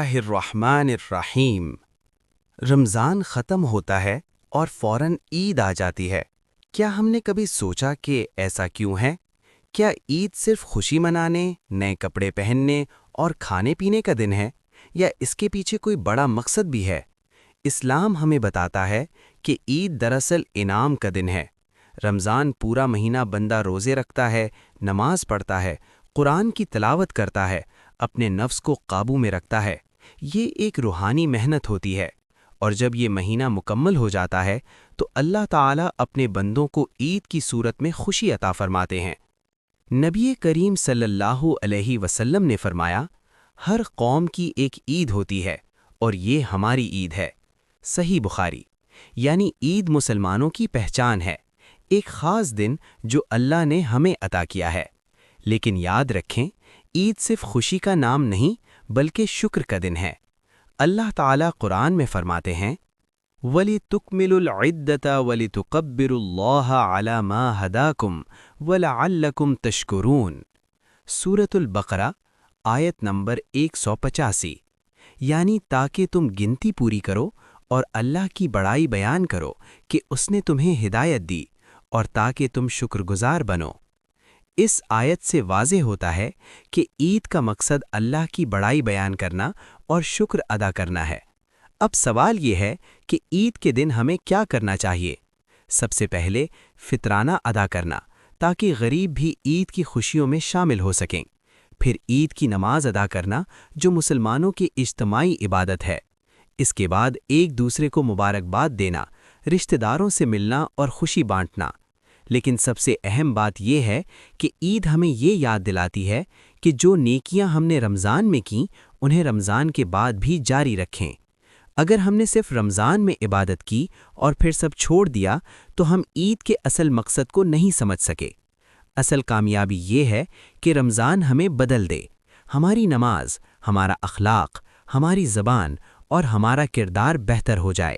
الرحمن الرحیم۔ رمضان ختم ہوتا ہے اور فوراً عید آ جاتی ہے۔ کیا ہم نے کبھی سوچا کہ ایسا کیوں ہے؟ کیا عید صرف خوشی منانے، نئے کپڑے پہننے اور کھانے پینے کا دن ہے، یا اس کے پیچھے کوئی بڑا مقصد بھی ہے؟ اسلام ہمیں بتاتا ہے کہ عید دراصل انعام کا دن ہے۔ رمضان پورا مہینہ بندہ روزے رکھتا ہے، نماز پڑھتا ہے، قرآن کی تلاوت کرتا ہے، اپنے نفس کو قابو میں رکھتا ہے۔ یہ ایک روحانی محنت ہوتی ہے، اور جب یہ مہینہ مکمل ہو جاتا ہے تو اللہ تعالیٰ اپنے بندوں کو عید کی صورت میں خوشی عطا فرماتے ہیں۔ نبی کریم صلی اللہ علیہ وسلم نے فرمایا، ہر قوم کی ایک عید ہوتی ہے اور یہ ہماری عید ہے۔ صحیح بخاری۔ یعنی عید مسلمانوں کی پہچان ہے، ایک خاص دن جو اللہ نے ہمیں عطا کیا ہے۔ لیکن یاد رکھیں، عید صرف خوشی کا نام نہیں بلکہ شکر کا دن ہے۔ اللہ تعالیٰ قرآن میں فرماتے ہیں، وَلِتُكْمِلُوا الْعِدَّةَ وَلِتُكَبِّرُوا اللَّهَ عَلَى مَا هَدَاكُمْ وَلَعَلَّكُمْ تَشْكُرُونَ۔ سورۃ البقرہ آیت نمبر 185۔ یعنی تاکہ تم گنتی پوری کرو اور اللہ کی بڑائی بیان کرو کہ اس نے تمہیں ہدایت دی، اور تاکہ تم شکر گزار بنو۔ اس آیت سے واضح ہوتا ہے کہ عید کا مقصد اللہ کی بڑائی بیان کرنا اور شکر ادا کرنا ہے۔ اب سوال یہ ہے کہ عید کے دن ہمیں کیا کرنا چاہیے؟ سب سے پہلے فطرانہ ادا کرنا، تاکہ غریب بھی عید کی خوشیوں میں شامل ہو سکیں۔ پھر عید کی نماز ادا کرنا، جو مسلمانوں کی اجتماعی عبادت ہے۔ اس کے بعد ایک دوسرے کو مبارکباد دینا، رشتہ داروں سے ملنا اور خوشی بانٹنا۔ لیکن سب سے اہم بات یہ ہے کہ عید ہمیں یہ یاد دلاتی ہے کہ جو نیکیاں ہم نے رمضان میں کیں، انہیں رمضان کے بعد بھی جاری رکھیں۔ اگر ہم نے صرف رمضان میں عبادت کی اور پھر سب چھوڑ دیا تو ہم عید کے اصل مقصد کو نہیں سمجھ سکے۔ اصل کامیابی یہ ہے کہ رمضان ہمیں بدل دے، ہماری نماز، ہمارا اخلاق، ہماری زبان اور ہمارا کردار بہتر ہو جائے۔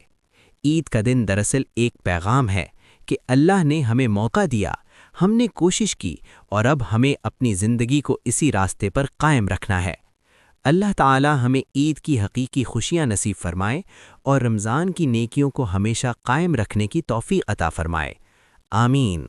عید کا دن دراصل ایک پیغام ہے کہ اللہ نے ہمیں موقع دیا، ہم نے کوشش کی، اور اب ہمیں اپنی زندگی کو اسی راستے پر قائم رکھنا ہے۔ اللہ تعالی ہمیں عید کی حقیقی خوشیاں نصیب فرمائے اور رمضان کی نیکیوں کو ہمیشہ قائم رکھنے کی توفیق عطا فرمائے۔ آمین۔